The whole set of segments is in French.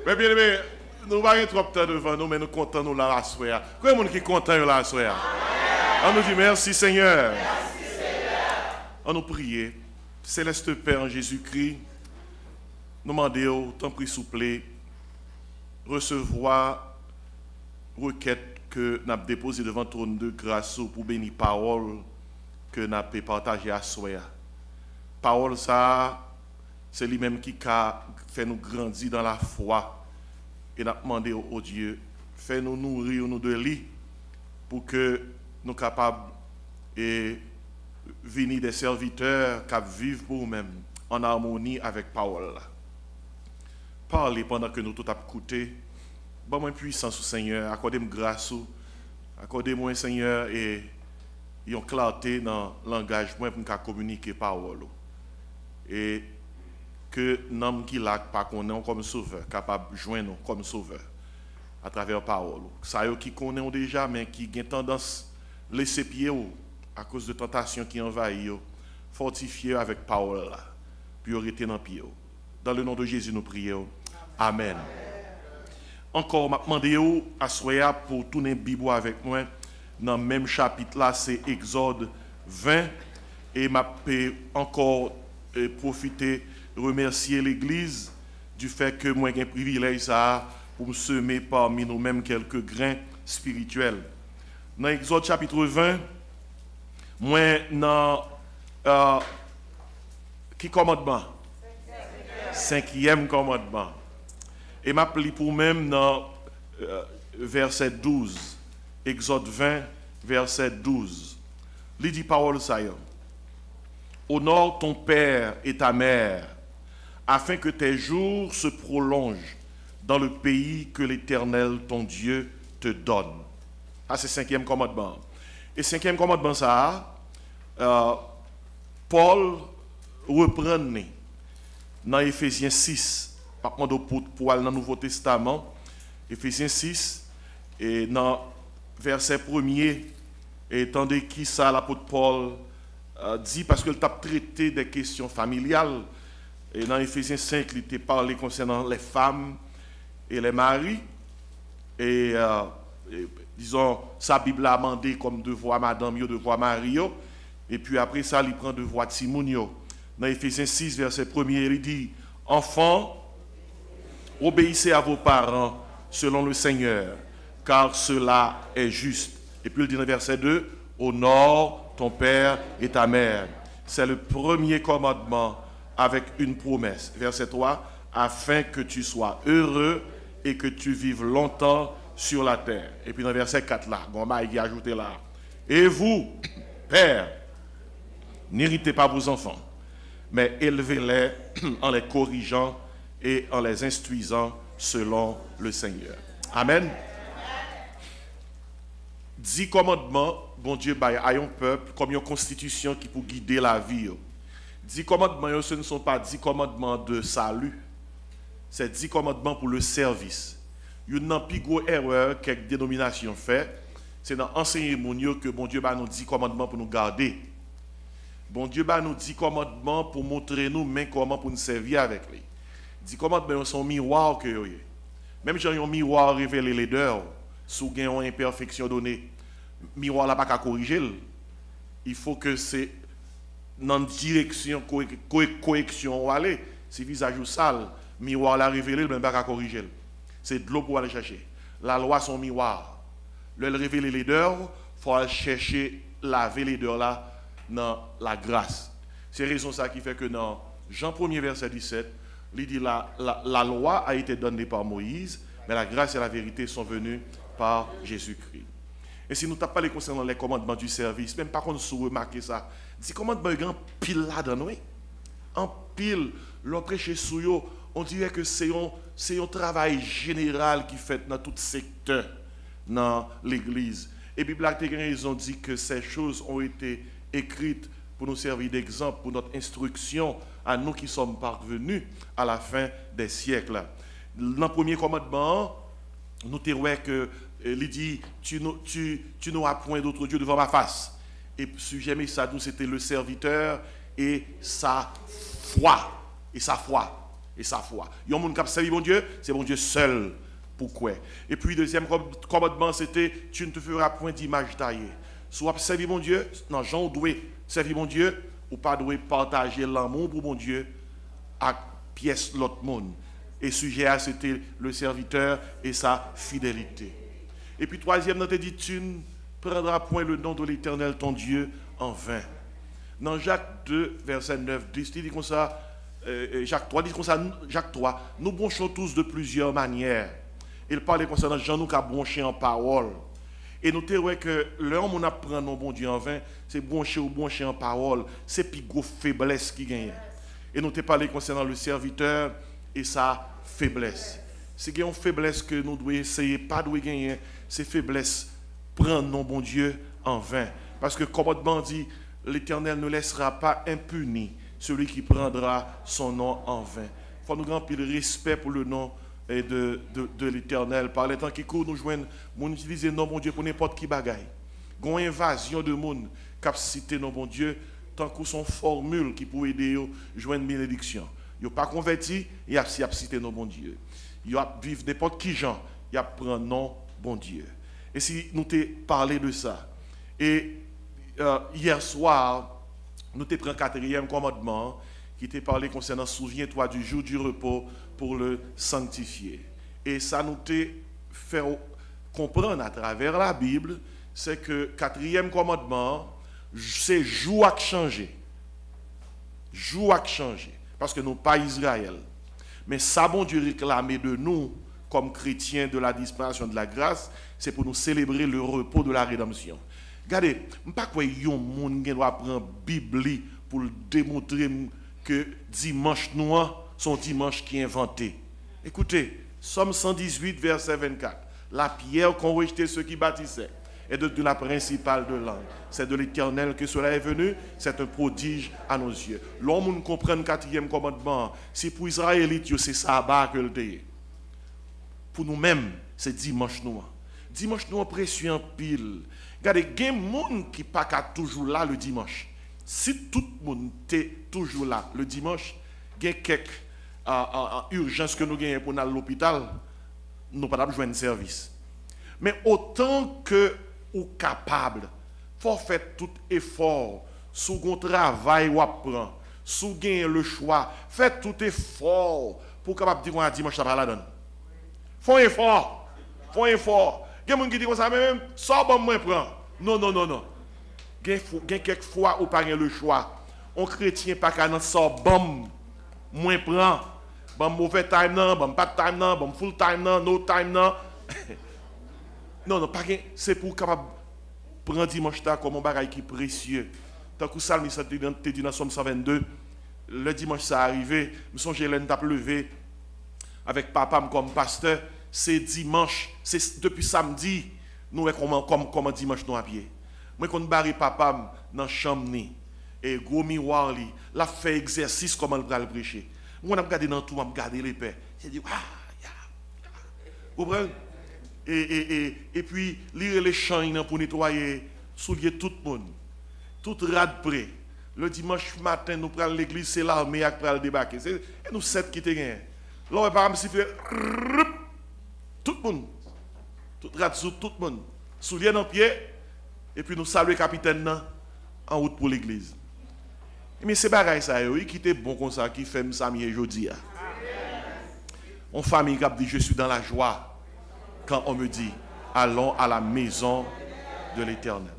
Mais bien aimé, nous n'avons pas trop de temps devant nous, mais nous comptons nous là la soirée. Quel monde qui est content là la soirée? On nous dit merci Seigneur. Merci Seigneur. On nous prie. Céleste Père en Jésus-Christ, nous demandons, tant pis s'il vous plaît, recevoir requête que nous avons déposée devant ton trône de grâce pour bénir parole que nous avons partagée à soi. Parole ça, c'est lui-même qui a fait nous grandir dans la foi. Et nous avons demandé au Dieu, fais-nous nourrir nous de lui pour que nous soyons capables de venir des serviteurs qui vivent pour nous-mêmes en harmonie avec parole. Parlez pendant que nous tout avons écouté. Bon, puissance au Seigneur, accordez-moi grâce, accordez-moi Seigneur et une clarté dans le langage pour nous communiquer parole. Et que l'homme qui l'a pas connaît comme sauveur, capable de joindre comme sauveur à travers la parole. Ça y est qui connaît déjà, mais qui a tendance à laisser pied à cause de tentations qui envahissent, fortifier avec parole, priorité dans pied. Dans le nom de Jésus, nous prions. Amen. Encore, je demande à Soya pour tourner la Bible avec moi. Dans le même chapitre là, c'est Exode 20. Et je encore profiter, remercier l'Église du fait que moi j'ai un privilège pour me semer parmi nous-mêmes quelques grains spirituels. Dans Exode chapitre 20, moi dans qui commandement? Cinquième commandement. Et m'a pris pour même dans verset 12. Exode 20, verset 12. Il dit parole ça. Honore ton père et ta mère, afin que tes jours se prolongent dans le pays que l'Éternel, ton Dieu, te donne. Ah, c'est le cinquième commandement. Et cinquième commandement, ça, Paul reprend dans Éphésiens 6, par contre, pour aller dans le Nouveau Testament, Éphésiens 6, et dans verset 1er, et tandis qui ça, l'apôtre Paul dit, parce qu'il a traité des questions familiales, et dans Éphésiens 5, il était parlé concernant les femmes et les maris, et disons, sa Bible a demandé comme devoir madame, devoir mari, et puis après ça, il prend devoir Timounio. Dans Éphésiens 6, verset 1er, il dit, enfants, obéissez à vos parents selon le Seigneur, car cela est juste. Et puis il dit dans verset 2, honore ton père et ta mère. C'est le premier commandement avec une promesse. Verset 3, afin que tu sois heureux et que tu vives longtemps sur la terre. Et puis dans verset 4 là, Gomba il a ajouté là, et vous, pères, n'irritez pas vos enfants, mais élevez-les en les corrigeant et en les instruisant selon le Seigneur. Amen. 10 commandements, bon Dieu, à un peuple, comme une constitution qui peut guider la vie. 10 commandements, ce ne sont pas 10 commandements de salut, c'est 10 commandements pour le service. Il y a une plus grosse erreur que quelques dénominations fait, c'est dans l'enseignement que bon Dieu nous 10 commandements pour nous garder. Bon Dieu nous 10 commandements pour montrer nous mais comment pour nous servir avec lui. 10 commandements sont miroirs que vous. Même si un miroir révèle les deux, si vous avez une imperfection donnée, le miroir n'a pas qu'à corriger. Il faut que c'est dans la direction correction où aller. Si le visage est sale, le miroir l'a révélé, il n'a pas qu'à corriger. C'est de l'eau pour aller chercher. La loi, son miroir. Le révéler les deux, il faut aller chercher, laver les deux là dans la grâce. C'est raison ça qui fait que dans Jean 1er verset 17, il dit la loi a été donnée par Moïse, mais la grâce et la vérité sont venues par Jésus-Christ. Et si nous n'avons pas les concernant les commandements du service, même par contre, si vous remarquez ça, dit commandements grand pile là dans nous, en pile, l'on prêche sous eux, on dirait que c'est un travail général qui fait dans tout secteur dans l'Église. Et puis, ils ont dit que ces choses ont été écrites pour nous servir d'exemple, pour notre instruction à nous qui sommes parvenus à la fin des siècles. Dans le premier commandement, nous te voyons que il dit tu n'auras point d'autre Dieu devant ma face. Et sujet ça nous c'était le serviteur et sa foi. et sa foi. Il y a un monde qui a servi bon Dieu, c'est bon Dieu seul. Pourquoi? Et puis, deuxième commandement, c'était tu ne te feras point d'image taillée. Soit servir mon Dieu, non, Jean doit servir mon Dieu, ou pas doit partager l'amour pour mon Dieu à pièce l'autre monde. Et sujet à c'était le serviteur et sa fidélité. Et puis, troisième, on te dit tu ne prendras point le nom de l'Éternel ton Dieu en vain. Dans Jacques 2, verset 9, 10, il dit comme ça, Jacques 3, dit comme ça, Jacques 3, nous bronchons tous de plusieurs manières. Il parlait concernant Jean nous qui a bronché en parole. Et nous avons que l'homme on apprend nos bon Dieu en vain, c'est broncher ou broncher en parole, c'est plus grosse faiblesse qui gagne. Et nous avons parlé concernant le serviteur et sa faiblesse. C'est une faiblesse que nous devons essayer, pas de gagner, c'est faiblesse, prendre nos bon Dieu en vain. Parce que commandement dit, l'Éternel ne laissera pas impuni celui qui prendra son nom en vain. Il faut nous remplir le respect pour le nom de l'Éternel. Par les temps qui courent, nous joignons, nous utilisons non bon Dieu pour n'importe qui bagaille. Il y a une invasion de monde qui a cité non bon Dieu, tant que son formule qui peut aider à joindre bénédiction. Il n'y a pas converti, il y a cité non bon Dieu. Il y a vivre n'importe qui gens, il y a prendre non bon Dieu. Et si nous t'ai parlé de ça, et hier soir, nous t'ai pris un quatrième commandement qui t'ai parlé concernant souviens-toi du jour du repos pour le sanctifier. Et ça nous t'ai fait comprendre à travers la Bible, c'est que quatrième commandement, c'est jour à changer. Jour à changer. Parce que nous pas Israël. Mais ça, bon Dieu réclamé de nous, comme chrétiens de la dispensation de la grâce, c'est pour nous célébrer le repos de la rédemption. Regardez, je ne sais pas quoi il y a un monde qui doit prendre la Bible pour démontrer que dimanche noir, son dimanche qui est inventé. Écoutez, Somme 118, verset 24. La pierre qu'ont rejeté ceux qui bâtissaient est de la principale de langue. C'est de l'Éternel que cela est venu. C'est un prodige à nos yeux. L'homme comprend le quatrième commandement. Si pour Israélites, c'est sabbat que le dit. Pour nous-mêmes, c'est dimanche noir. Dimanche noir précieux en pile. Regardez, il y a des gens qui ne sont pas toujours là le dimanche. Si tout le monde est toujours là le dimanche, il y a quelques urgences que nous avons pour aller à l'hôpital, nous ne pouvons pas jouer un service. Mais autant que vous êtes capable, il faut faire tout effort, sous un travail ou apprendre, sous gagner le choix, faites tout effort pour capable dire qu'on a dimanche ça va la donne. Font effort, font effort. Il y a des gens qui disent comme ça, même, ça bon moi prend. Non, non, non, non. Il y a quelques fois où pas le choix. On chrétien pas qu'à ça bon moins prend. Bon mauvais time non, bon pas de time non, bon full time non, no time non. Non, non, pas c'est pour capable prendre dimanche là comme un bagage qui est précieux. Tant que ça, te dit dans Somme 122, le dimanche ça arrivé, nous sommes Hélène t'a levé avec papa comme pasteur, c'est dimanche, c'est depuis samedi, nous comme dimanche nous à pied. Moi quand barre papa dans chambre ni et gros miroir li, la fait exercice comment le va prêcher. Moi on a regardé dans tout, on a regardé les pères. J'ai dit vous comprenez? Et puis, lire les champs pour nettoyer, soulier tout le monde. Tout rad près. Le dimanche matin, nous prenons l'église, c'est l'armée qui va débarquer. Et nous, 7 qui te gagnent. Là, on va siffler. Tout le monde. Tout rad sur tout le monde. Soulier dans le pied. Et puis, nous saluons le capitaine en route pour l'église. Mais c'est pareil, ça, qui était bon comme ça, qui fait ça, aujourd'hui. En famille qui a dit, je suis dans la joie. Quand on me dit, allons à la maison de l'Éternel.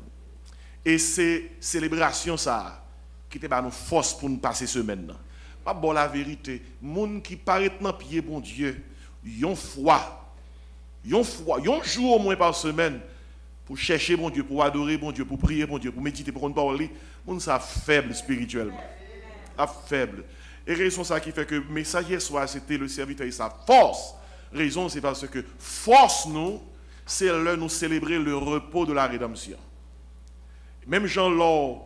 Et c'est célébration ça, qui était nous force pour nous passer semaine. Pas bon la vérité. Moun qui paraît dans pied bon Dieu, yon foi, yon jour au moins par semaine pour chercher bon Dieu, pour adorer bon Dieu, pour prier bon Dieu, pour méditer, pour qu'on parle. Moun ça faible spirituellement. Faible. Et raison ça qui fait que message hier soir c'était le serviteur et sa force. Raison, c'est parce que force nous, c'est là nous célébrer le repos de la rédemption. Même gens l'ont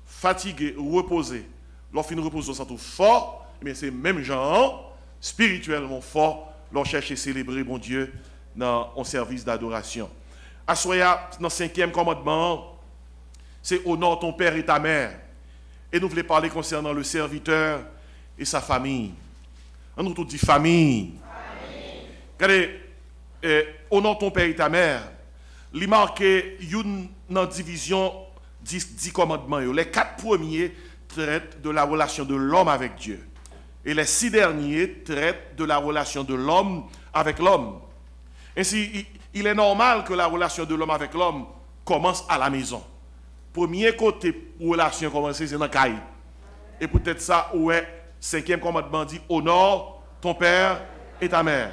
fatigué ou reposé, leur fin de repos sont tout fort, mais c'est même gens spirituellement fort, leur chercher à célébrer mon Dieu dans un service d'adoration. Assoya, dans le 5e commandement, c'est honore ton père et ta mère. Et nous voulons parler concernant le serviteur et sa famille. On nous tout dit famille. Regardez, honore ton père et ta mère. Il marque une division 10 commandements. Les 4 premiers traitent de la relation de l'homme avec Dieu. Et les 6 derniers traitent de la relation de l'homme avec l'homme. Ainsi, il est normal que la relation de l'homme avec l'homme commence à la maison. Premier côté relation commencer, c'est dans le caille. Et peut-être ça, ouais, 5e commandement dit honore ton père et ta mère.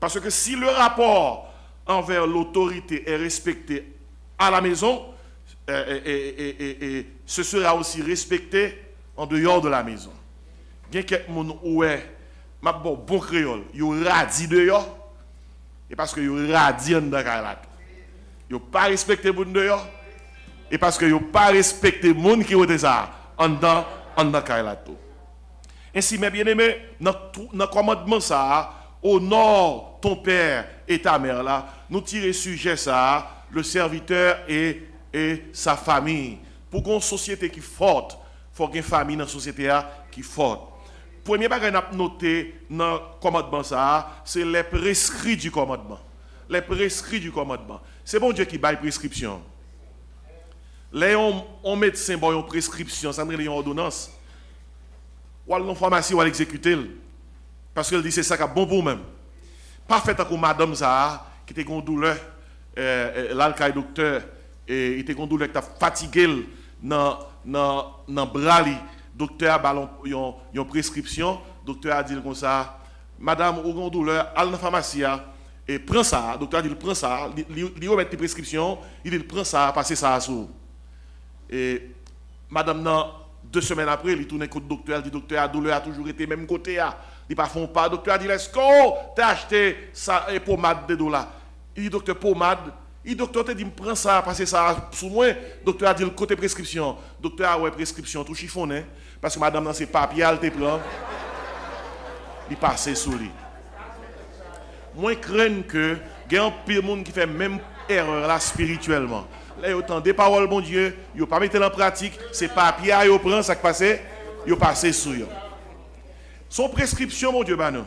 Parce que si le rapport envers l'autorité est respecté à la maison, ce sera aussi respecté en dehors de la maison. Il y a quelqu'un qui ma bon créole, il radie dehors, et parce que il radie en dedans. Il pas respecté les gens dehors, et parce que il pas respecté les gens qui ont ça en dedans de. Ainsi, mes bien-aimés, dans le commandement ça, honore ton père et ta mère là, nous tirer sujet ça, le serviteur et sa famille. Pour une société qui est forte, il faut une famille dans la société qui est forte. Premier bagage à noter dans le commandement ça, c'est les prescrits du commandement. Les prescrits du commandement. C'est bon Dieu qui baille prescription. Là, on médecin bon une prescription, ça une ordonnance. Ou à pharmacie ou à l'exécuter. Parce qu'elle dit c'est ça qui est bon pour même. Pas fait comme madame ça, qui était une douleur, l'alcaï docteur, et il était une douleur qui t'a fatigué dans bras. Docteur a une prescription, docteur a dit comme ça, madame, ou une douleur, allez dans la pharmacie, et prends ça, docteur a dit, prends ça, il remet tes prescriptions, il dit, prends ça, passez ça à sous. Et madame, 2 semaines après, il tourne avec le docteur, il dit, docteur, la douleur a toujours été même côté, il ne font pas, docteur a dit, est-ce que tu as acheté ça, et pommade de $? Il dit, docteur, pommade. Il docteur te dit, prends ça, passez ça sous moi. Docteur a dit, le côté prescription. Docteur a ouais prescription, tout chiffonné. Parce que madame, dans ses papiers, elle te prend. Il passe sous lui. Moi, je crains que, il y a un pire monde qui fait même erreur là spirituellement. Là, il y a des paroles, bon Dieu, il ne pas mettre en pratique. Ces papiers, il prend, ça qui passe, il passe sous lui. Son prescription, mon Dieu, bah non.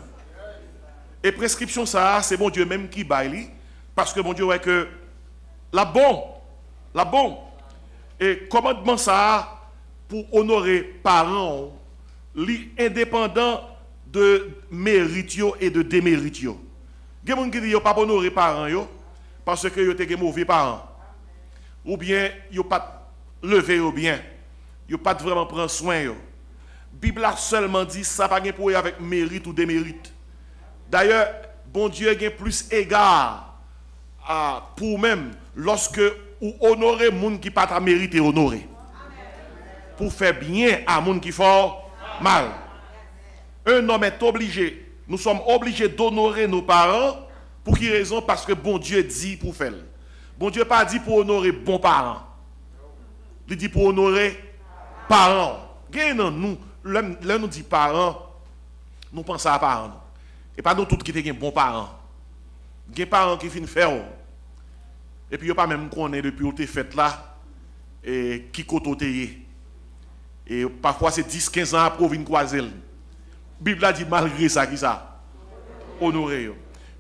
Et prescription, ça, c'est bon Dieu même qui baille. Parce que bon Dieu, ouais, que la bon. Et commandement ça pour honorer parents, indépendant de mérite et de démérite. Il y a des gens qui disent pas honorer parents parce que ils sont mauvais parents. Ou bien ils pas levé ou bien ils pas vraiment prendre soin. La Bible a seulement dit ça pas pour avec mérite ou démérite. D'ailleurs, bon Dieu a plus égard pour même lorsque ou honorer les gens qui pas ta mérité honorer. Pour faire bien à gens qui font mal. Un homme est obligé, nous sommes obligés d'honorer nos parents. Pour quelle raison? Parce que bon Dieu dit pour faire. Bon Dieu pas dit pour honorer bons parents. Il dit pour honorer parents. Nous, là nous dit parents, nous pensons à parents. Et pas nous tous qui sommes bons parents. Il y a des parents qui finissent faire. Et puis, il n'y a pas même qu'on est depuis que tu fait là, et qui côté. Et parfois, c'est 10-15 ans après venir croiser. La Bible a dit malgré ça, qui ça? Honorer.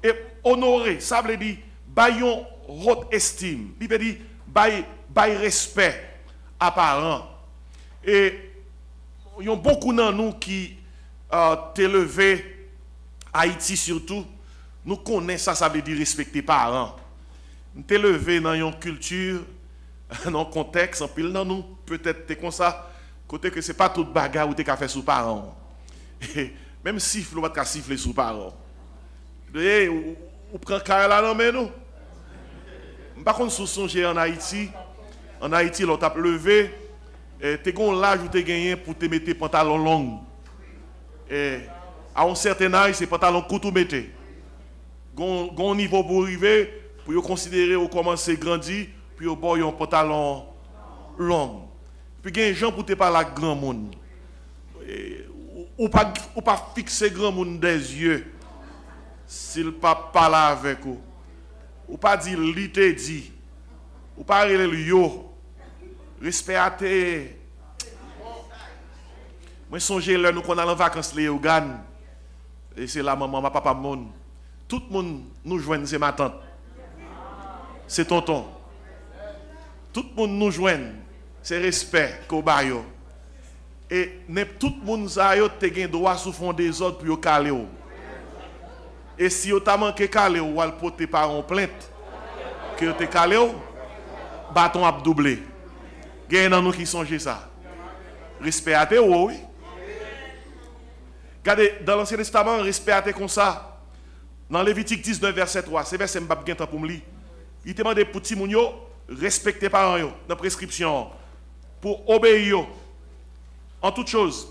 Et honorer, ça veut dire, baillons haute estime. Il veut dire, bail respect à parents. Et il y a beaucoup de nous qui t'élevé, Haïti surtout, nous connaissons ça veut dire respecter parents. Nous t'élevé dans une culture, dans un contexte, en pile dans nous, peut-être t'es comme ça, côté que c'est pas toute bagarre où t'es qu'à faire sous parents. Et même siffle, on va te siffler sous parents. Ou prend carré là, non, mais nous. Par contre, si songer en Haïti, l'on t'a levé, t'es gon l'âge où t'es gagné pour te mettre pantalon long. Et à un certain âge, c'est pantalon court ou mettre. Gon niveau pour arriver, pour considérer ou commencer à grandir, puis au bord un pantalon long. Puis il y a des gens pour te parler à grand monde. Ou pas fixer grand monde des yeux. S'il pas parler avec vous. Ou pas dire li te dit. Ou pas aller le yo. Respecter. Moi songe là nous qu'on a en vacances les Ogan. Et c'est là maman, ma papa, mon. Tout le monde nous joigne, c'est ma tante. C'est tonton. Tout le monde nous joigne. C'est respect qu'au bail. Et tout le monde a un droit sous fond des autres pour caler. Et si vous avez manqué caler ou al porter par une plainte que vous avez calé, bâton a doublé. Il y a nous qui songent ça. Respect à tes oui. Regardez, dans l'Ancien Testament, respect à tes comme ça. Dans Lévitique 19, verset 3, c'est verset m'bap gen temps pour me lire. Il te demande pour ti moun yo respecter parents yo dans prescription pour obéir en toutes choses.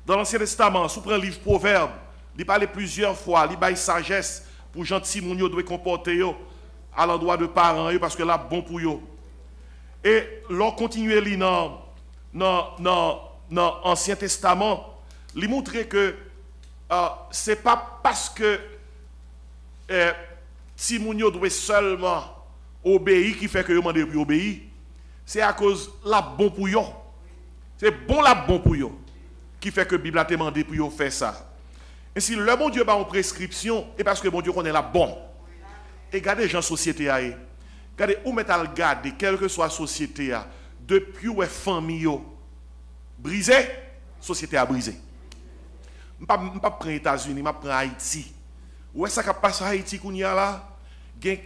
Dans l'Ancien Testament, sous un livre Proverbe, il parle plusieurs fois, il bail sagesse pour gentil moun yo doit comporter yo à l'endroit de parents yo parce que là bon pour yo. Et l'on continue li dans l'Ancien Testament, il montre que c'est pas parce que si moun yo doit seulement obéir qui fait que yo mande pour obéir, c'est à cause la bon pour yo. C'est bon la bon pour yo qui fait que la Bible a demandé pour yo faire ça. Et si le bon Dieu a une prescription, et parce que bon Dieu connaît la bon. Et regardez gens société a. Regardez où met à regarder quelle que soit la société a, depuis où est famille brisé, société a brisé. Je ne prends pas les États-Unis, je prends Haïti. Où est-ce que ça passe à Haïti qu'on y a là? Il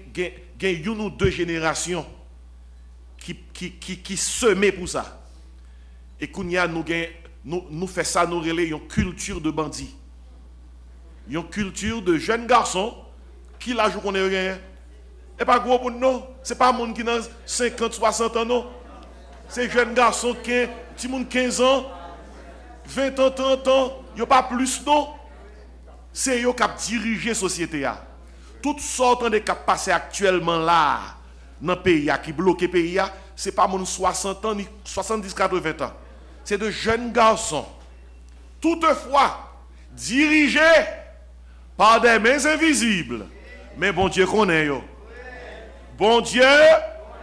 y a une ou deux générations qui semaient pour ça. Et qu'on y a, nous faisons ça, nous relayons une culture de bandits. Une culture de jeunes garçons qui la jouent qu'on est rien. Et pas gros pour nous. Ce n'est pas un monde qui a 50, 60 ans, non. C'est jeunes garçons qui ont 15 ans, 20 ans, 30 ans, il n'y a pas plus, non. C'est eux qui dirigent la société. Toutes sortes de qui passent actuellement là, dans le pays, qui bloquent le pays, ce n'est pas mon 60 ans, ni 70, 80 ans. C'est de jeunes garçons. Toutefois, dirigés par des mains invisibles. Mais bon Dieu connaît yo. Bon Dieu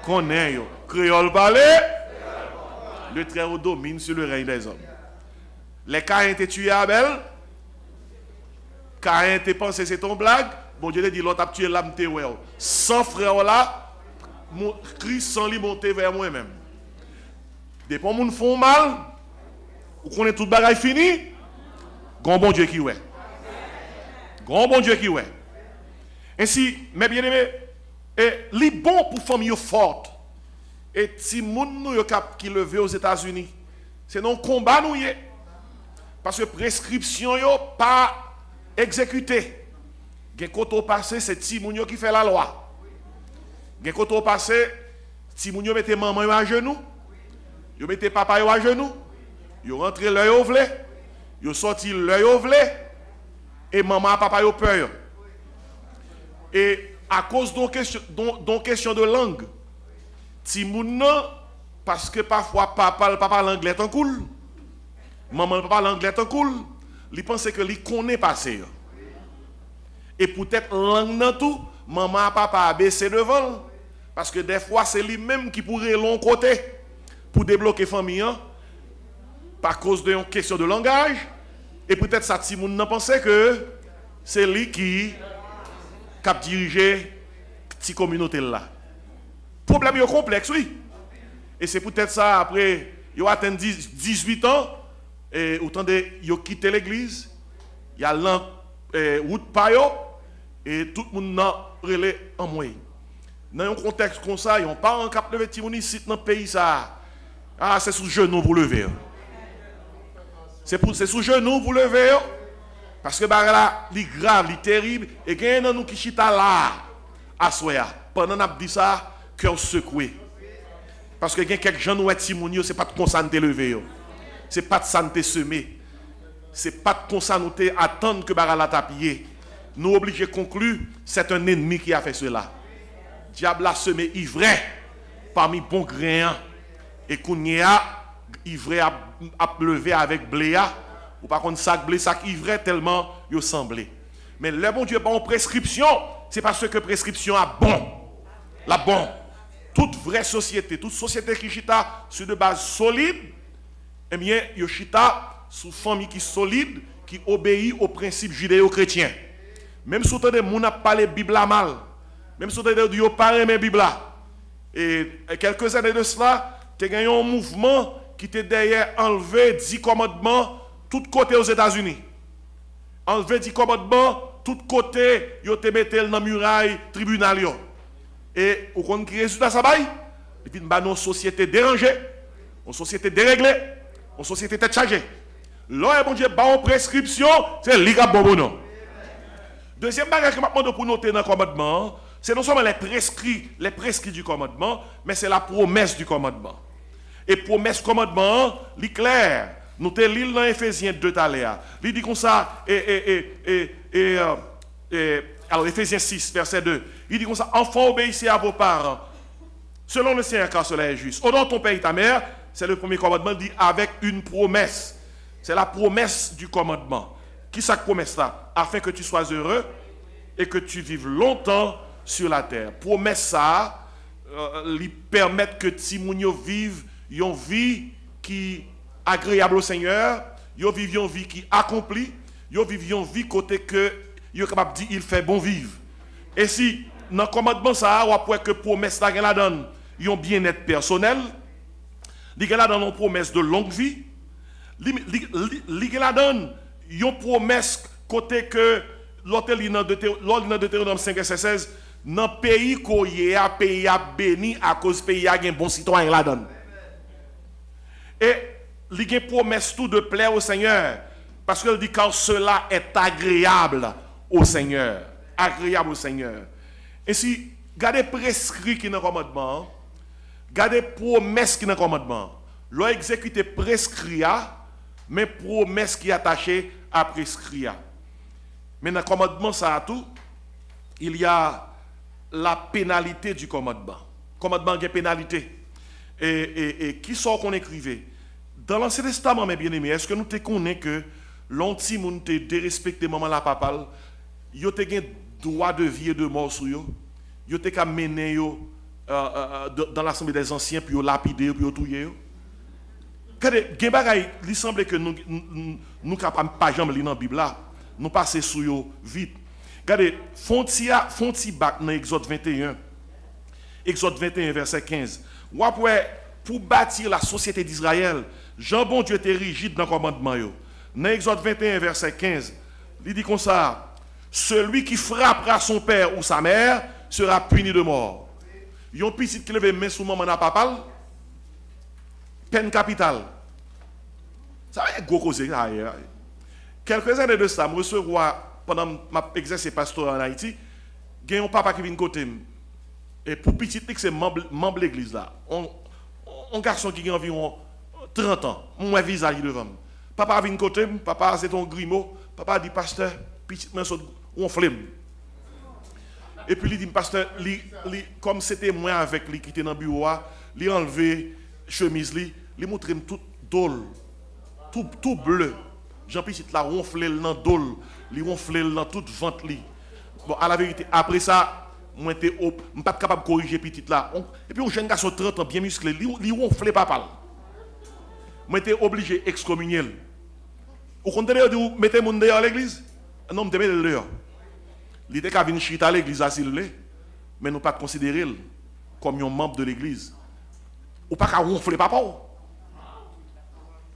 connaît yo. Créole parler. Le Très-Haut domine sur le règne des hommes. Les Caïns étaient tués à Abel. Caïn était pensé c'est ton blague. Bon Dieu dit l'autre a tué l'âme te ouais. Sans frère là, Christ sans lui monter vers moi-même. Depuis que moun font mal, ou qu'on est tout bagaille fini, grand bon Dieu qui ouais. Grand bon Dieu qui ouais. Ainsi, mes bien-aimés, les bons pour famille forte. Et si moun nou yo kap qui levé aux États-Unis, c'est non combat nous y est. Parce que prescription yo pas exécutée. Gen koto passé c'est ti moun yo qui fait la loi. Gen koto passé ti moun yo mette maman yo à genoux, yo mette papa yo à genoux, yo rentre l'œil au vle, yo sorti l'œil au vle et maman et papa yo peur. Et à cause d'une question de langue, ti moun nan parce que parfois papa l'anglais est cool. Maman papa l'anglais est cool, il pense que il connaît passer. Et peut-être langue nan tout, maman papa a baissé devant parce que des fois c'est lui-même qui pourrait long côté pour débloquer famille par cause d'une question de langage et peut-être ça ti moun nan pense que c'est lui qui cap diriger cette communauté là. Problème est complexe oui. Et c'est peut-être ça après il a atteint 18 ans et autant de yo quitté l'église, il y a l'an route pa yo et tout le monde nan relé en moi. Dans un contexte comme ça, ils ont pas en cap lever timouni ici dans le pays ça. Ah, c'est sous genou pour lever. C'est sous genou pour lever. Parce que là, c'est grave, c'est terrible. Et il y a nous qui chita là, à soya. Pendant qu'on dit ça, cœur secoué. Parce que il y a quelques gens qui ont timouni, ce n'est pas de consanté lever. Ce n'est pas de santé semé. Ce n'est pas de consanté attendre que Barala tapie. Nous obligés de conclure, c'est un ennemi qui a fait cela. Diable a semé ivraie parmi bons grains. Et qu'on y a ivraie à lever avec bléa. Ou par contre, sac blé, sac ivraie tellement il semblait. Mais le bon Dieu, bon prescription, c'est parce que prescription a bon. La bon. Toute vraie société, toute société qui chita sur de base solide, eh bien, yo chita sous famille qui solide, qui obéit aux principes judéo-chrétiens. Même si vous avez des gens qui parlent la Bible mal, même si vous avez des gens qui parlent la Bible. Et quelques années de cela, tu as gagné un mouvement qui était derrière enlever 10 commandements tout côté aux États-Unis. Enlever 10 commandements tout côté, ils te mis dans la muraille tribunal. Et vous connaissez qui résultat ça bail? Et puis nos sociétés dérangées, une société déréglée, une société tête chargée. Là, bon Dieu, bah en prescription, c'est l'IGA bonbon. Deuxième bagage que je demande pour noter dans le commandement, c'est non seulement les prescrits du commandement, mais c'est la promesse du commandement. Et promesse commandement, c'est clair. Nous te lisons dans Éphésiens 2 taléa. Il dit comme ça, alors Éphésiens 6, verset 2. Il dit comme ça, enfants, obéissez à vos parents, selon le Seigneur, car cela est juste. Honore ton père et ta mère, c'est le premier commandement, dit avec une promesse. C'est la promesse du commandement. Qui ça promesse là? Afin que tu sois heureux et que tu vives longtemps sur la terre. Promesse ça, lui permettre que Timounio vive une vie qui agréable au Seigneur, yo vive une vie qui accomplit, yo vive une vie côté que yo capable de dire il fait bon vivre. Et si dans le commandement ça, on peut que promesse là la donne, yon bien-être personnel, li la donne une promesse de longue vie, li la donne une promesse côté que l'autre li dans Deutéronome 5 verset 16, dans pays ko yé a pays a béni à cause pays a gen bon citoyen la donne. Et il y a une promesse tout de plaire au Seigneur. Parce qu'il dit car cela est agréable au Seigneur. Agréable au Seigneur. Et si, regardez prescrit qui est dans le commandement, regardez promesse qui est dans le commandement. L'on exécute prescrit, mais promesse qui est attachée à prescrit. Mais dans le commandement, ça a tout. Il y a la pénalité du commandement. Le commandement a une pénalité. Et qui sort qu'on écrivait? Dans l'Ancien Testament, mes bien-aimés, est-ce que nous te connaissons que l'anti moun te dérespecté maman la papal, yo te gen droit de vie et de mort sur yo, yo te ka mener yo dans l'assemblée des anciens puis yo lapider puis yo touyer yo. Kade gen bagay, il semble que nous capable pas jambe li dans Bible là, nous passer sur yo vite. Regardez, fonti bac dans Exode 21. Exode 21 verset 15. Ou après pour bâtir la société d'Israël, Jean bon Dieu était rigide dans le commandement. Dans Exode 21, verset 15, il dit comme ça, celui qui frappera son père ou sa mère sera puni de mort. Yon petit qui lève main sous maman à papal, peine capitale. Ça va être gros causé. Quelques années de ça, je recevoir, pendant ma exercice pasteur en Haïti, il y a un papa qui vient côté. Et pour petit, c'est membre de l'église là. Un garçon qui a environ 30 ans, mon visage devant moi. Papa vient côté, papa c'est ton grimaud, papa dit pasteur, petit main saute, on flemme. Et puis il dit pasteur, comme c'était moi avec lui qui était dans le bureau, il a enlevé chemise, il montre tout dol, tout bleu. Jean petit là ronflé dans dol, il ronflé dans toute ventre li. Bon à la vérité, après ça moi je ne suis pas capable de corriger petit là. Et puis un jeune garçon 30 ans bien musclé, il ronflé papa. Moi j'étais obligé d'excommunier. Vous comprenez de mettre mon dehors à l'église? Non, je mets dehors. Il était qu'à venir chita à l'église asile, mais nous pas considérer comme un membre de l'église. Ou pas qu'à ronfler papa.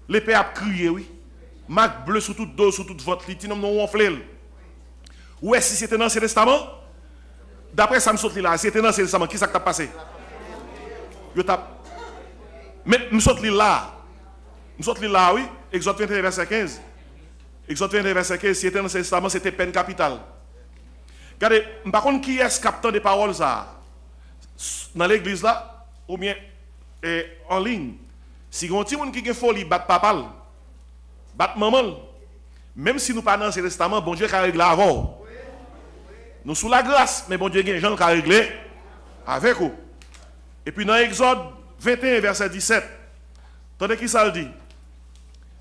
L'épée a crié, oui. Marque bleu sur toute dos, sur toute ventre, il non ronflé. Ou est-ce que c'était dans l'Ancien Testament? D'après ça, me saute là, c'était dans l'Ancien Testament, qui ça qui t'a passé? Mais me saute là. Me saute là, oui. Exode 21, verset 15. Exode 21, verset 15, si c'était dans l'Ancien Testament, c'était peine capitale. Regardez, par contre, qui est-ce captant des paroles ça? Dans l'église là, ou bien en ligne. Si on dit qui a folie, bat papa, bat maman, même si nous pas dans l'Ancien Testament, bon Dieu a réglé avant. Nous sous la grâce, mais bon Dieu a des gens qui a réglé avec vous. Et puis dans Exode 21, verset 17, attendez qui ça le dit?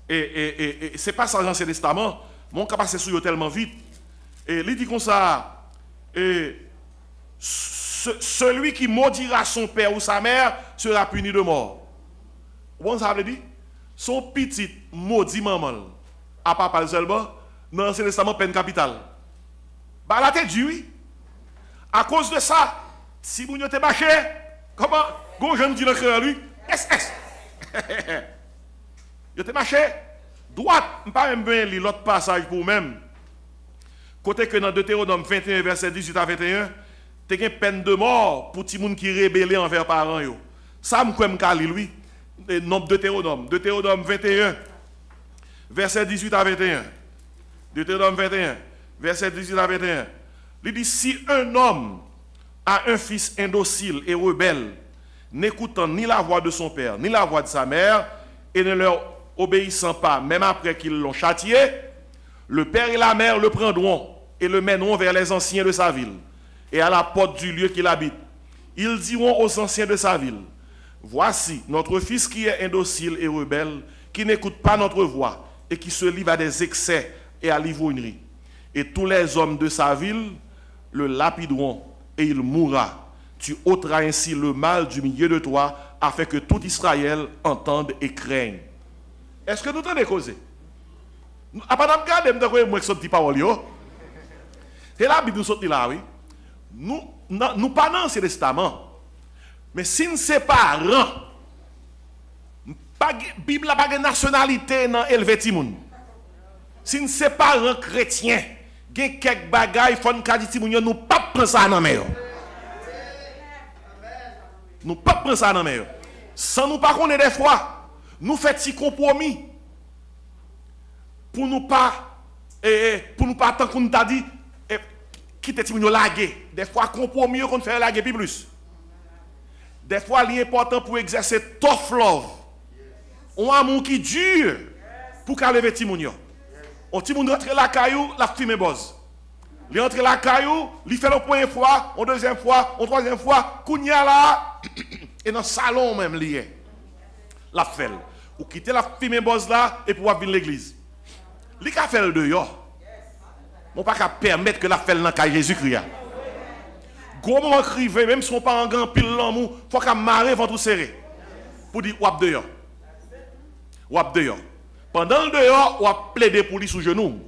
Et c'est pas ça dans l'Ancien Testament, mon cap passé sur tellement vite. Et il dit comme ça, celui qui maudira son père ou sa mère sera puni de mort. Vous ça veut dire? Son petit maudit maman, à papa seulement, dans l'Ancien Testament, peine capitale. Bah, la tête dit oui. À cause de ça, si vous n'avez pas marché, comment? Gon jeune dit le cœur lui, SS. Vous avez marché, droite, pas même bien l'autre passage pour vous-même. Côté que dans Deutéronome 21, verset 18 à 21, tu as une peine de mort pour les gens qui rébellent envers les parents. Ça, je peux lui. Nombre Deutéronome 21, verset 18 à 21. Deutéronome 21, verset 18 à 21. Il dit, si un homme a un fils indocile et rebelle, n'écoutant ni la voix de son père, ni la voix de sa mère, et ne leur obéissant pas, même après qu'ils l'ont châtié, le père et la mère le prendront et le mèneront vers les anciens de sa ville et à la porte du lieu qu'il habite. Ils diront aux anciens de sa ville, voici notre fils qui est indocile et rebelle, qui n'écoute pas notre voix et qui se livre à des excès et à l'ivrognerie. Et tous les hommes de sa ville le lapideront et il mourra. Tu ôteras ainsi le mal du milieu de toi afin que tout Israël entende et craigne. Est-ce que nous t'en causer? Après, nous regardons, moi, ce petit parole. C'est la Bible nous sorti là, oui. Nous pas dans l'Ancien Testament. Mais si nous séparons, la Bible n'a pas de nationalité dans l'élevé Timoun. Si nous séparons chrétiens, il y a quelques bagailles, il faut que nous ne pas prendre ça dans la main. Nous ne pas prendre ça dans la main. Sans nous pas connaître des fois, nous faisons des compromis. Pour nous pas tant qu'on nous a dit, quitter Timoun laguer. Des fois, compromis qu'on fait laguer plus. Des fois, il est important pour exercer tough love. On a un amour qui dure pour qu'elle lève Timoun. On Timoun rentre la caillou, la fime bosse. Il entre la caillou, il fait la première fois, la deuxième fois, la troisième fois, Kounia là, et dans le salon même lié. La fait. Ou quitter la fime bosse là et pouvoir venir l'église. Il a fait le dehors. On ne peut pas permettre que la fait dans le Jésus-Christ. Gros moment crivé, même si on pas en grand pile l'amour, il faut qu'à marrer ventre serré. Pour dire, wap dehors. Wap dehors. Pendant le dehors, on a plaidé pour lui sous genou.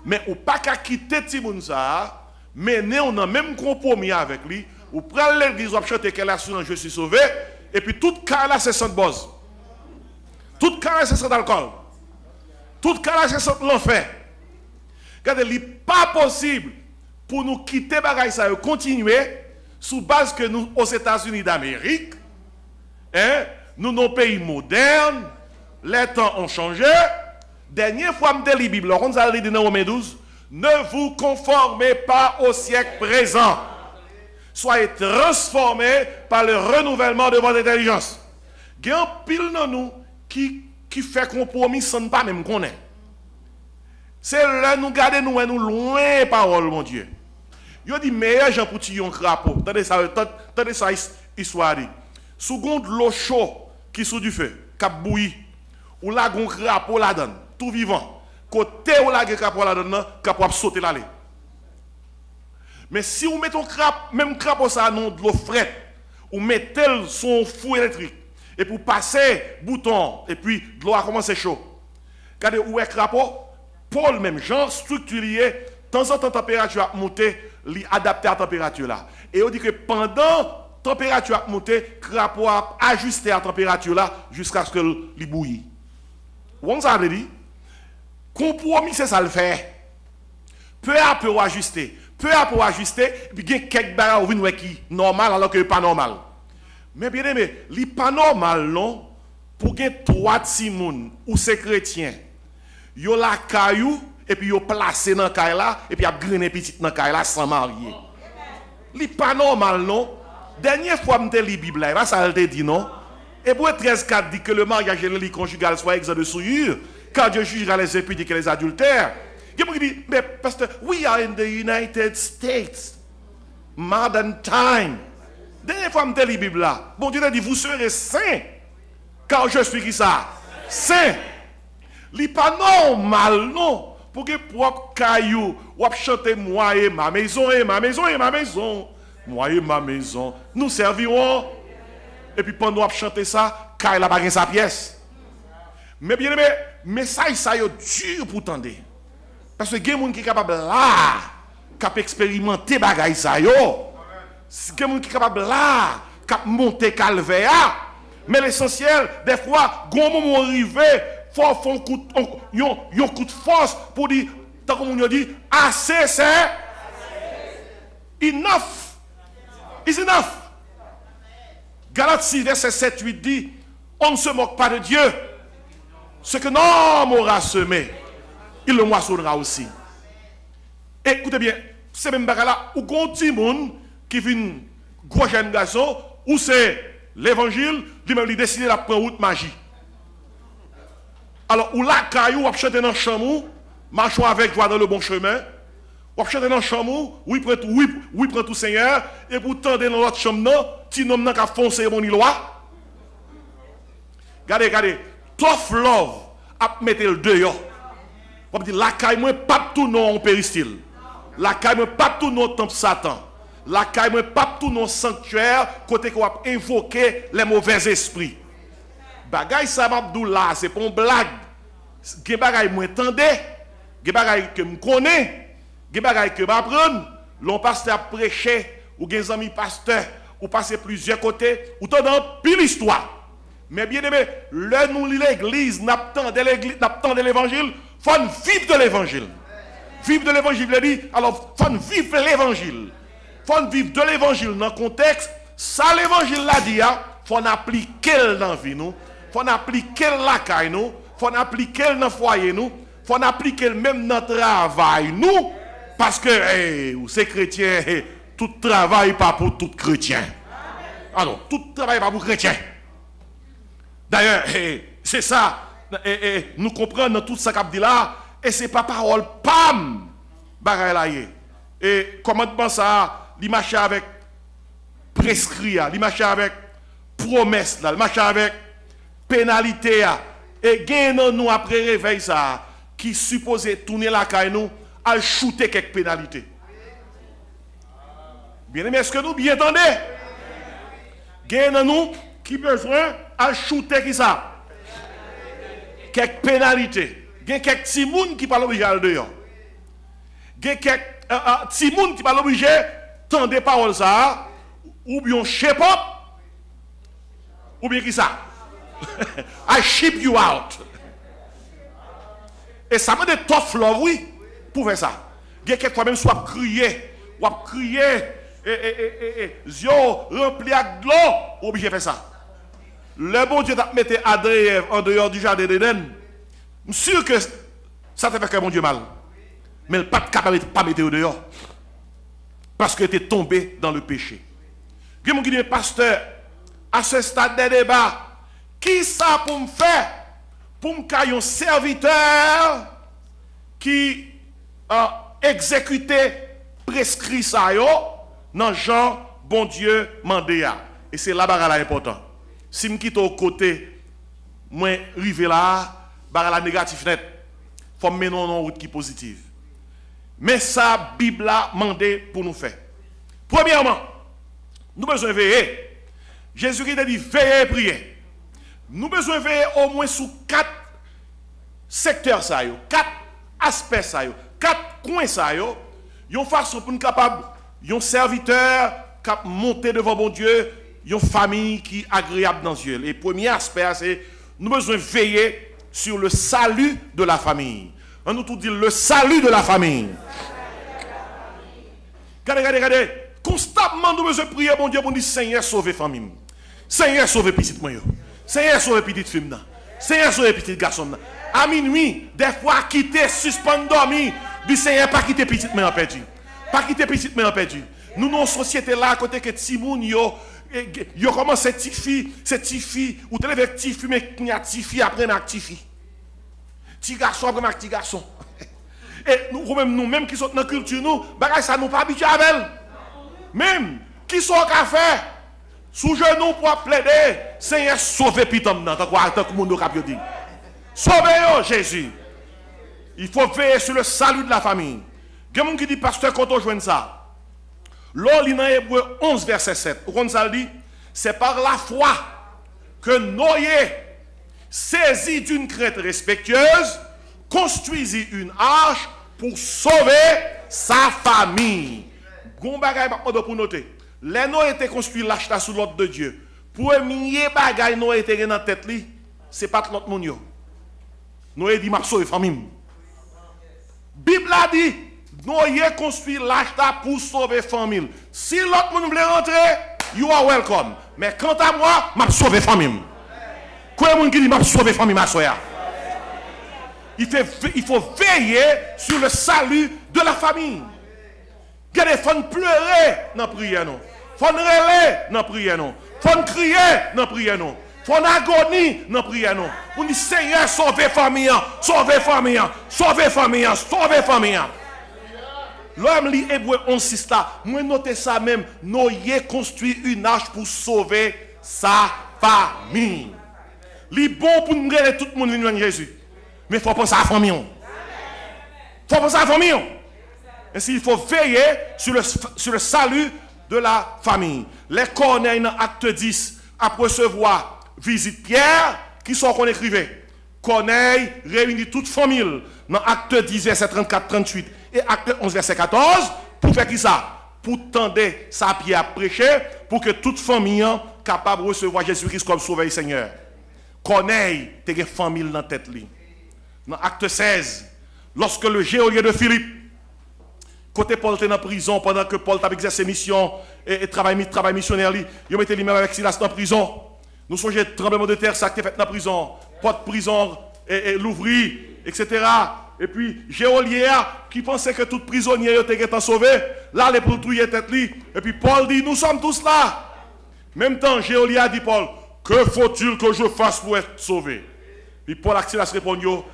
Mais on pas qu'à quitter Timoun ça, mais on a même compromis avec lui. On prend l'église, on chante qu'elle a sur je suis sauvé, et puis toute cas là c'est sans buzz. Toute cas là c'est sans alcool. Toute cas là c'est sans l'enfer. Regardez, il n'est pas possible pour nous quitter bagaille ça et continuer sous base que nous aux États-Unis d'Amérique, hein, nous nos pays modernes, les temps ont changé. Dernière fois, je lis la Bible, on a dit dans Romains 12, ne vous conformez pas au siècle présent. Soyez transformés par le renouvellement de votre intelligence. Il y a un pile dans nous qui fait compromis sans pas même connaître. C'est là nous garder nous loin parole mon Dieu. Yo dit meilleur gens pour tuer un crapaud. Tendez ça histoire dit. Sous de l'eau chaude qui sous du feu, cap bouilli ou la gon crapaud la donne, tout vivant. Côté ou la crapaud la donne, capable sauter l'aller. Mais si vous mettez même crapaud ça non de l'eau fraîche, ou mettez son four électrique et pour passer bouton et puis de l'eau a commencé chaud. Regardez où est crapaud, Paul même genre structuré, temps en temps température a monté, adapté à la température là. Et on dit que pendant la température a monté, crapaud a ajusté à la température là jusqu'à ce que il bouillit. On ça veut dire compromis c'est ça le fait. Peu à peu ajuster. Peu à peu ajuster, puis il y a quelques bagages qui sont normal alors que pas normal. Mais bien aimé, ce n'est pas normal non pour que trois timoun ou ces chrétiens, yo la caillou et puis yo placé dans caille là et puis a grainé petit dans caille là sans marier. Ce n'est pas normal non. Dernière fois que je lis la Bible là, ça a dit non. Et pour 13:4 dit que le mariage et le lit conjugal soit exempt de souillure, car Dieu jugera les impudiques et les adultères. Il y a qui dit, mais pasteur, we are in the United States. Modern time. Dernière fois que je lis la Bible là, bon Dieu a dit, vous serez saints, car je suis qui ça? Saint. Ce n'est pas normal, non. Pour que propre caillou, ou chanter moi et ma maison, et ma maison, et ma maison. Moi et ma maison. Nous servirons. Et puis pendant qu'on chanter ça, caille la baguette sa pièce. Mais bien aimé, message ça est dur pour tendre. Parce que il y a des gens qui sont capables là, qui ont expérimenté bagay ça yo. Il y a des gens qui sont capables là, qui ont monté calvaire. Mais l'essentiel, des fois, quand on moment arrivé, il faut faire un coup de force pour dire, tant qu'on nous dit, assez c'est enough. It's enough. Galates 6, verset 7, 8 dit, on ne se moque pas de Dieu. Ce que l'homme aura semé, il le moissonnera aussi. Et écoutez bien, c'est même là où un petit monde qui vient gros jeune garçon, où c'est l'évangile, lui-même il décide de prendre route magie. Alors, où la caillou, on chanter dans le chamou, marchons avec joie dans le bon chemin. On chanter dans le chamou, oui, prend tout Seigneur, et pour tendre dans l'autre chambre, petit homme n'a qu'à foncer mon loi. Regardez, tough love, à mettre le dehors. On dit, la caille, moi, pas tout non en péristyle. La caille, moi, pas tout non temple Satan. La caille, moi, pas tout non sanctuaire, côté qu'on va invoquer les mauvais esprits. Bagay ça m'abdou là, c'est pas une blague. Gen bagay moi entendé, gen bagay que me connais, gen bagay que m'apprendre, l'on pasteur prêcher ou gen amis pasteur ou passer plusieurs côtés ou dans pile histoire. Mais bien aimé, le nous l'église, n'attendez l'évangile, faut vivre de l'évangile. Vivre de l'évangile, il dit, alors faut vivre l'évangile. Faut vivre de l'évangile dans le contexte, ça l'évangile l'a dit, faut appliquer dans la vie nous. Il faut appliquer la caille nous, il faut appliquer dans le foyer nous, il faut appliquer même dans le travail nous, parce que c'est chrétien, tout travail pas pour tout chrétien. Alors, tout travail pas pour chrétien. D'ailleurs, c'est ça, nous comprenons dans tout ça qu'a dit là, et c'est pas parole, pam, bagaille là. Et comment ça, il marche avec prescrit, il marche avec promesse, il marche avec pénalité et gagnons nous après réveil ça qui supposé tourner la caille nous à shooter quelques pénalités. Bien aimé, est-ce que nous bien entendez? Gagnons nous qui besoin à shooter qui ça? Quelques pénalités. Gagne quelques petits moun qui parlent obligé à dehors. Gagne quelques petits moun qui parlent obligé tendre des paroles ça ou bien shape up ou bien qui ça? I ship you out. Et ça me dit tough love, oui, pour faire ça. Il y a quelquefois même soit crier, ou crier, yeux remplis de l'eau, obligé de faire ça. Le bon Dieu t'a mis Adam et Ève en dehors du jardin d'Éden. Je suis sûr que ça te fait que mon Dieu mal. Mais il n'est pas capable de pas mettre au dehors. Parce que tu es tombé dans le péché. Il y a mon qui dit, pasteur, à ce stade des débats, qui ça pour me faire? Pour me faire un serviteur qui a exécuté, prescrit ça, dans Jean, bon Dieu, mandé. Et c'est là-bas important. Si je quitte au côté, moi, arrivé là, la négatif net, il faut me mener en route qui est positive. Mais ça, Bible a mandé pour nous faire. Premièrement, nous avons besoin de veiller. Jésus-Christ a dit veiller et prier. Nous avons besoin de veiller au moins sous 4 secteurs, 4 aspects, 4 coins. Une façon pour nous capable, un serviteur qui a monté devant bon Dieu, une famille qui est agréable dans Dieu. Le premier aspect, c'est nous avons besoin de veiller sur le salut de la famille. On nous tout dit le salut de la famille. Regardez. Constamment, nous avons besoin de prier, bon Dieu, pour dire Seigneur, sauve famille. Seigneur, sauve petite moi. Seigneur, sauve petite fille. Seigneur, sauve petit garçon. À minuit, des fois, quitter, suspendre, dormir. Dit Seigneur, pas quitter petite main en perdu. Pas quitter petite main en perdu. Nous, dans une société là, à côté que Timoun, yo commence cette petite fille, ou tu lèves petite fille, mais il y a petite fille après ma petite fille. Petit garçon après ma petit garçon. Et nous-mêmes qui sommes dans la culture, nous, ça nous pas habitués avec elle. Même, qui sont qu'à faire, sous genou pour plaider, Seigneur, sauve pitom dans, tant que le monde a dit. Sauvez-yo, Jésus. Il faut veiller sur le salut de la famille. Il y a des gens qui disent, pasteur, quand on joue ça, l'on lit dans Hébreu 11, verset 7. Quand ça dit, c'est par la foi que Noé, saisi d'une crête respectueuse, construisit une arche pour sauver sa famille. Gon bagay pour noter. Les Noé étaient construits l'acheta sous l'ordre de Dieu. Premier bagay Noé était dans tête li, c'est pas l'autre monde yo. Noé dit m'a sauver famille. Bible a dit Noé construit l'acheta pour sauver famille. Si l'autre monde veut rentrer, you are welcome. Mais quant à moi, m'a sauver famille. Quoi monde qui dit m'a sauver famille ma soeur? Il faut veiller sur le salut de la famille. Il faut pleurer dans la prière. Il faut râler dans la prière. Il faut crier dans la prière. Il faut agonie dans la prière. Pour dire Seigneur, sauvez famille, sauvez famille, sauvez famille, sauvez famille. L'homme lit Hébreu 11:6 là. Moi notez ça même. Noé construit une arche pour sauver sa famille. Il est bon pour nous aider tout le monde venir à Jésus. Mais il faut penser à la famille. Il faut penser à la famille. Ainsi, il faut veiller sur le salut de la famille. Les Corneilles dans Acte 10, après recevoir visite Pierre, qui sont qu'on écrivait. Corneille réunit toute famille dans Acte 10, verset 34-38 et Acte 11, verset 14, pour faire qui ça? Pour tendre sa Pierre à prêcher, pour que toute famille soit capable de recevoir Jésus-Christ comme sauveur et Seigneur. Corneille, tu as une famille dans la tête. Dans Acte 16, lorsque le geôlier de Philippe, côté Paul était en prison, pendant que Paul avait exercé mission et travail missionnaire, il mettait lui-même avec Silas dans la prison. Nous songeons le tremblement de terre, ça qui fait dans la prison, porte prison, et l'ouvrit, etc. Et puis, geôlier qui pensait que tout prisonnier était sauvé, là, les pour trouiller tête. Et puis Paul dit, nous sommes tous là. Même temps, geôlier a dit Paul, que faut-il que je fasse pour être sauvé? Puis Paul Silas répond, dans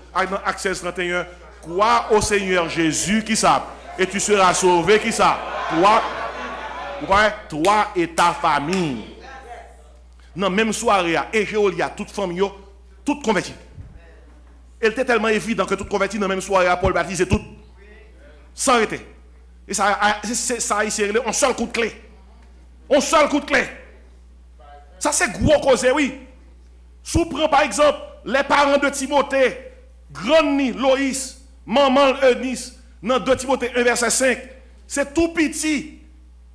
Acte 16, 31, crois au Seigneur Jésus, qui ça? Et tu seras sauvé, qui ça? Toi et ta famille. Dans la même soirée, et Géolia, toute famille, toute convertie. Elle était tellement évident que toute convertie dans la même soirée, Paul baptisé tout. Sans arrêter. Et ça a ici réglé un seul coup de clé. Un seul coup de clé. Ça c'est gros cause, oui. Si vous prenez par exemple les parents de Timothée, Grandi, Loïs, maman Eunice, dans 2 Timothée 1, verset 5, c'est tout petit,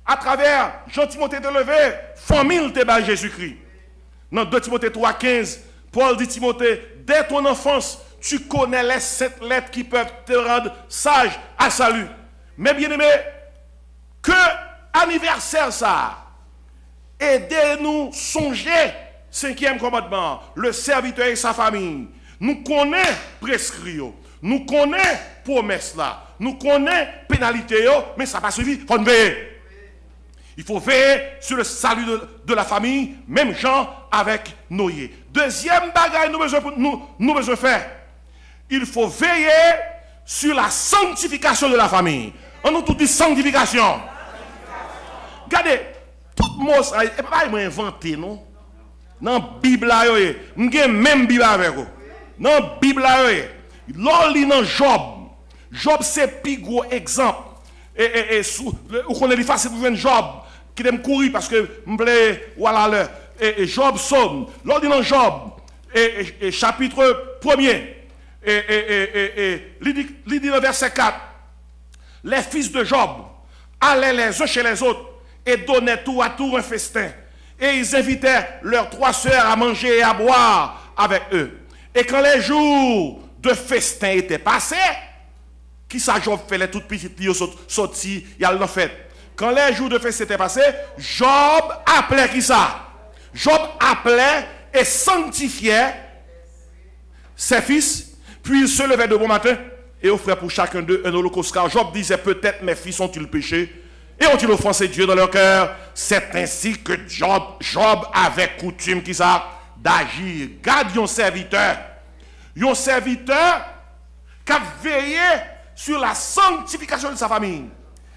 à travers Jean-Timothée de Levé, famille de Jésus-Christ. Dans 2 Timothée 3, 15, Paul dit Timothée, dès ton enfance, tu connais les 7 lettres qui peuvent te rendre sage à salut. Mais bien aimé, que anniversaire ça, aidez-nous songer, 5e commandement, le serviteur et sa famille. Nous connaissons prescrit, nous connaissons promesse là, nous connaissons pénalité, mais ça n'a pas suffi, il faut veiller. Il faut veiller sur le salut de la famille, même genre avec Noé. Deuxième bagaille, nous besoin faire. Il faut veiller sur la sanctification de la famille. On nous tout dit sanctification. Regardez, tout le monde, ça n'est pas inventé, non? Dans la Bible, je n'ai même Bible avec vous. Dans la Bible, l'on dans Job. Job, c'est le plus gros exemple. Vous connaissez facile pour voir Job qui aime courir parce que voilà et Job somme. L'on dit dans Job, chapitre 1er, il dit dans verset 4, les fils de Job allaient les uns chez les autres et donnaient tout à tout un festin. Et ils invitaient leurs 3 sœurs à manger et à boire avec eux. Et quand les jours de festin étaient passés, qui ça Job fait les toutes petites filles sorties, il y a le fait. Quand les jours de festin étaient passés, Job appelait qui ça? Job appelait et sanctifiait ses fils, puis il se levait de bon matin et offrait pour chacun d'eux un holocauste. Car Job disait, peut-être mes fils ont-ils péché et ont-ils offensé Dieu dans leur cœur? C'est ainsi que Job avait coutume qui ça? D'agir. Garde un serviteur qui a veillé sur la sanctification de sa famille.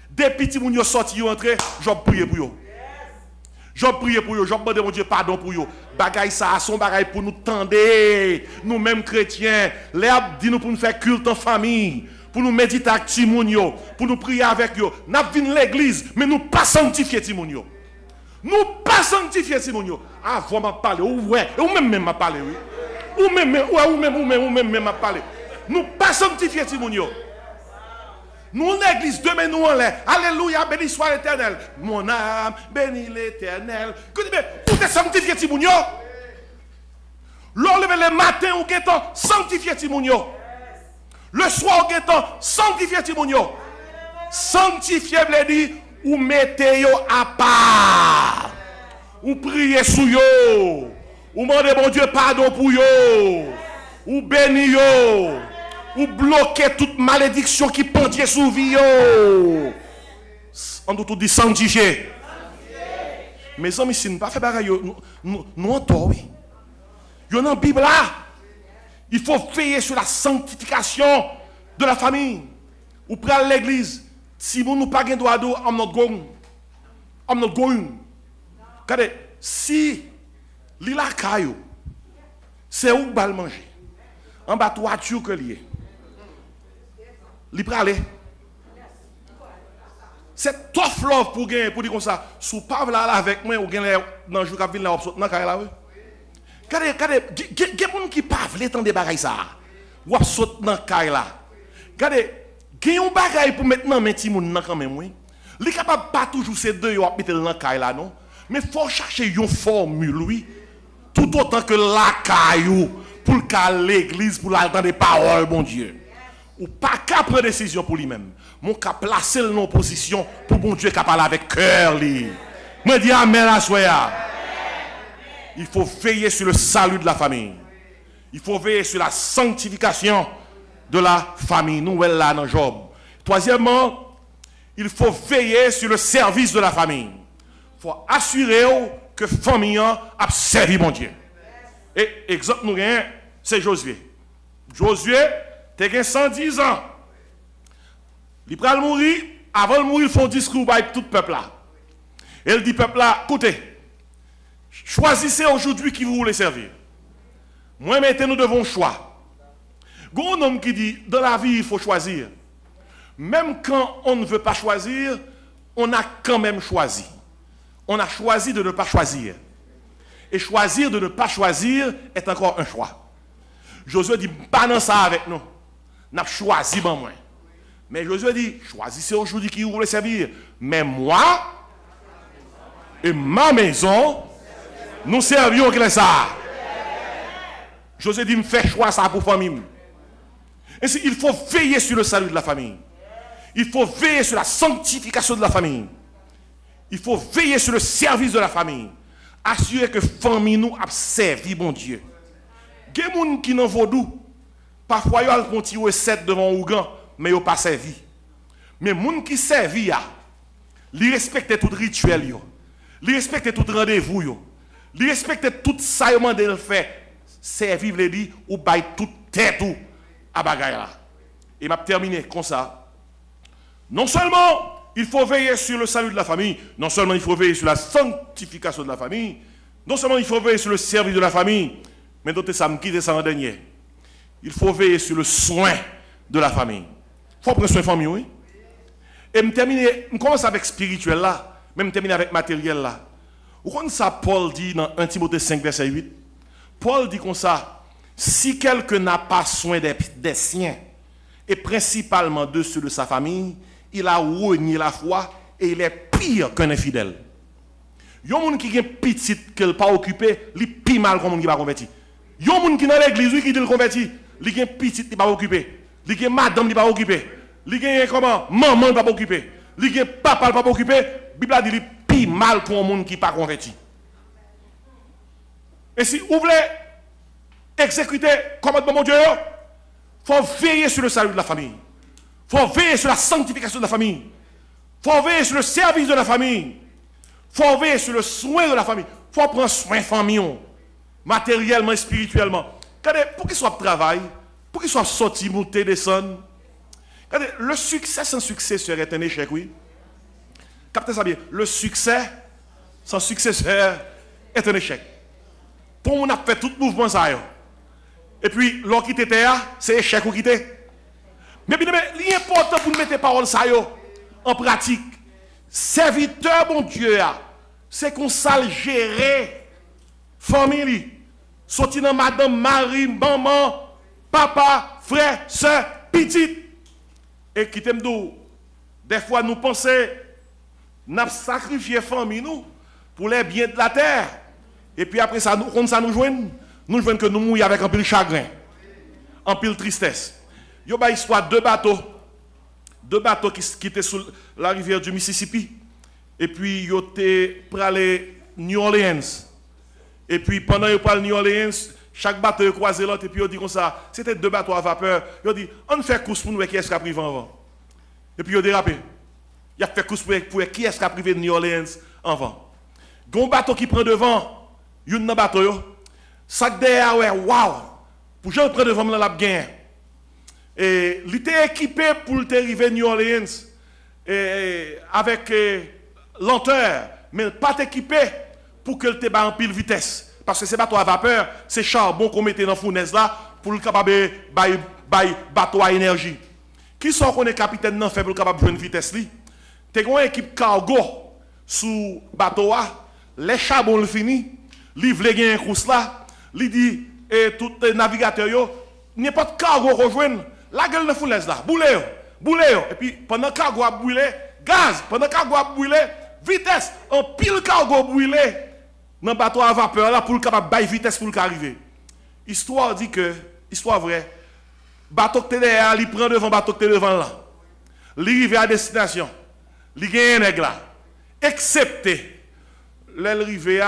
Des petits moun yo sorti yo entré, Job prié pour eux. Job prié pour eux, Job demande mon Dieu pardon pour eux. Bagay ça, son bagay pour nous tendre, nous mêmes chrétiens, les dit nous pour nous faire culte en famille, pour nous méditer avec timoun yo, pour nous prier avec yo. N'a vinn l'église, mais nous pas sanctifier timoun yo. Nous pas sanctifier timoun yo. Avant m'a parler, ouais, ou même m'a parler, oui. Ou même m'a parler. Nous pas sanctifier timoun yo. Nous, l'église, demain, nous, en l'air. Alléluia, béni soit l'Éternel. Mon âme, bénis l'Éternel. Écoutez bien, tout est sanctifié, Timounio. L'on lève le matin au guettant, sanctifié, Timounio. Le soir au guettant, sanctifié, Timounio. Sanctifié, veut dire, ou mettez yo à part. Ou priez sous yo. Ou demandez bon Dieu pardon pour yo. Ou béni yo. Ou bloquer toute malédiction qui pendait sous vie yo. On doit tout dire sanctifié. Mes amis, si nous ne pas faire pareil, nous en tort, oui. Yo dans la Bible là. Il faut veiller sur la sanctification de la famille. Ou prendre l'église. Si vous n'avez pas de droit d'eau, on not going. Regardez, si l'île a caillou, c'est où va le manger. En bas de voiture que lié. L'île aller. C'est tough love pour gagner, pour dire comme ça. Sous pas là avec moi, ou gagner dans le jour qui vient là, dans caille là. Regardez, il y a des gens qui pas veulent tant de bagailles ça. Ou saute dans caille là. Regardez. Il y a un bagage pour maintenant mettre les gens quand même, oui. Il est capable pas toujours ces deux à mettre dans la caille là, non. Mais il faut chercher une formule, oui. Tout autant que la caille pour l'église, pour l'entendre des paroles, bon Dieu. Ou pas qu'à prendre décision pour lui-même. Mon qu'à placer le en position pour bon Dieu qui parle avec cœur, lui. Moi dis amen à soya. Il faut veiller sur le salut de la famille. Il faut veiller sur la sanctification de la famille. Nous, là, dans Job. Troisièmement, il faut veiller sur le service de la famille. Il faut assurer que la famille a servi mon Dieu. Et exemple, nous avons, c'est Josué. Josué, il a 110 ans. Il va mourir. Avant de mourir, il fait un discours avec tout le peuple là. Et il dit, peuple là, écoutez, choisissez aujourd'hui qui vous voulez servir. Moi, maintenant, nous devons choix. Il y a un homme qui dit, dans la vie, il faut choisir. Même quand on ne veut pas choisir, on a quand même choisi. On a choisi de ne pas choisir. Et choisir de ne pas choisir est encore un choix. Josué dit, pas dans ça avec nous. On a choisi, ben moi. Mais Josué dit, choisissez aujourd'hui qui vous voulez servir. Mais moi et ma maison, nous servions que ça. Josué dit, me fait choix ça pour famille. Ainsi, il faut veiller sur le salut de la famille. Il faut veiller sur la sanctification de la famille. Il faut veiller sur le service de la famille. Assurer que la famille nous a servi, mon Dieu. Il y a des gens qui n'ont vaudou. Parfois, ils ont un petit recette devant Ougan, mais ils n'ont pas servi. Mais les gens qui servent, ils respectent tout rituel. Ils respectent tout rendez-vous. Ils respectent tout ça de faire. Servir, veut dire, ou bailler toute tête à bagaille là. Et m'a terminé comme ça. Non seulement il faut veiller sur le salut de la famille, non seulement il faut veiller sur la sanctification de la famille, non seulement il faut veiller sur le service de la famille, mais d'autres ça me quitte ça en dernier. Il faut veiller sur le soin de la famille. Il faut prendre soin de la famille, oui. Et me terminer, je commence avec spirituel là, mais me terminer avec matériel là. Vous connaissez ça, Paul dit dans 1 Timothée 5, verset 8. Paul dit comme ça, si quelqu'un n'a pas soin des siens, et principalement de ceux de sa famille, il a renié la foi et il est pire qu'un infidèle. Il y a des gens qui ont petit qui ne pas occupé, il est pire mal comme un qui ne pas converti. Il y a des gens qui dans l'église qui dit converti, il est petit qui ne pas occupé. Il y a madame qui ne pas occupé. Il y a comment maman qui ne pas occupé. Il y a papa qui ne pas occupé. La Bible a dit qu'il est pire mal comme un qui ne pas converti. Et si vous voulez exécuter le commandement de mon Dieu, il faut veiller sur le salut de la famille. Il faut veiller sur la sanctification de la famille. Il faut veiller sur le service de la famille. Il faut veiller sur le soin de la famille. Il faut prendre soin de la famille, matériellement et spirituellement. Regardez, pour qu'il soit travail, pour qu'il soit sorti, monter, descendre. Regardez, le succès sans successeur est un échec, oui. Captez ça bien. Le succès sans successeur est un échec. Pour on a fait tout mouvement ça. Et puis, l'on quitte terre, c'est échec ou quitter. Mais bien, l'important pour nous mettre les paroles ça en pratique. Serviteur, bon Dieu, c'est qu'on s'al gérer famille. Sorti dans madame, mari, maman, papa, frère, soeur, petite. Et qui t'aime d'où? Des fois, nous pensons, nous avons sacrifié famille nous pour les biens de la terre. Et puis après ça, quand ça nous joigne que nous mourons avec un peu de chagrin, un peu de tristesse. Il y a une histoire de deux bateaux qui étaient sur la rivière du Mississippi. Et puis, ils étaient pour aller à New Orleans. Et puis, pendant qu'ils parlent New Orleans, chaque bateau croisé l'autre. Et puis, ils dit comme ça, c'était deux bateaux à vapeur. Ils dit, on fait course pour nous qui est-ce qui a pris avant. Et puis, ils ont dérapé. Il a fait course pour qui est-ce qui a privé de New Orleans avant. Il y a un bateau qui prend devant, il y a un bateau. Ça derrière, ouais, waouh! Pour que je prenne devant la gain. Et il était équipé pour arriver à New Orleans avec lenteur, mais pas équipé pour que le te en pile vitesse. Parce que ces bateaux à vapeur, c'est charbon qu'on mettait dans la fournaise là pour le capable de bateau à énergie. Qui sont qu'on est capitaine non fait pour le capable de jouer une vitesse li? T'es une équipe cargo sous bateau a, les charbons le fini, li vle gen un course là, li dit et tout navigateur yo, n'importe cargo rejoindre la gueule de fournaise là, boule yo. Et puis pendant cargo a brûlé, gaz, pendant cargo a brûlé, vitesse, en pile cargo brûlé dans bateau à vapeur là pour le capable bailler vitesse pour le arriver. Histoire dit que histoire vraie. Bateau que derrière, il prend devant bateau que devant là. Il arrive à destination. Il gagne un là. Excepté l'arrivée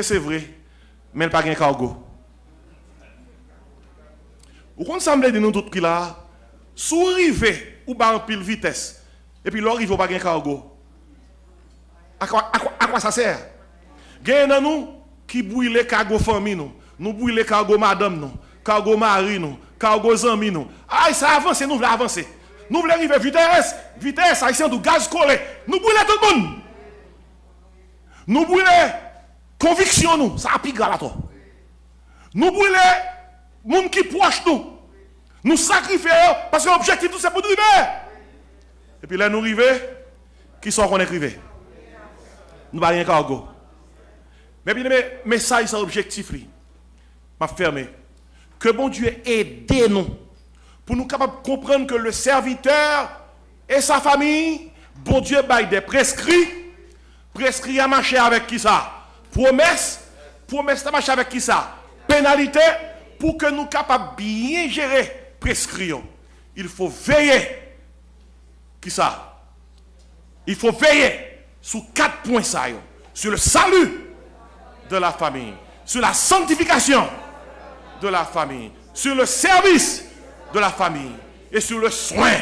c'est vrai, mais il n'y a pas de cargo. Vous comprenez de nous tous qui là, sous arrivé ou pas en pile vitesse, et puis l'arrivée pas de cargo. À quoi ça sert? Gagne dans nous qui brûle les cargo famille nous brûle les cargo madame nous, cargo mari nous, cargo zami nous. Ah, ça avance, nous voulons avancer. Nous voulons arriver vitesse, haïtien du gaz collé. Nous brûlons tout le monde. Nous brûlons conviction nous, ça a pigé là toi. Nous brûlons monde qui proche nous. Nous sacrifions parce que l'objectif tout c'est pour nous arriver. Et puis là nous arrivons, qui sont qu'on est arrivé? Nous pas rien cargo. Mais bien mais ça c'est l'objectif li. M'a fermé. Que bon Dieu aide nous pour nous capables de comprendre que le serviteur et sa famille, bon Dieu baille des prescrits à marcher avec qui ça? Promesse à marcher avec qui ça? Pénalité pour que nous capables bien gérer prescrits. Il faut veiller qui ça? Il faut veiller sur 4 points ça, sur le salut de la famille, sur la sanctification de la famille, sur le service de la famille et sur le soin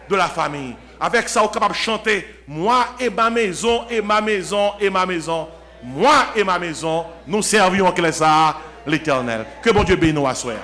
de la famille. Avec ça, on est capable de chanter moi et ma maison, et ma maison, et ma maison. Moi et ma maison, nous servions l'Éternel. Que bon Dieu bénisse nous à soir.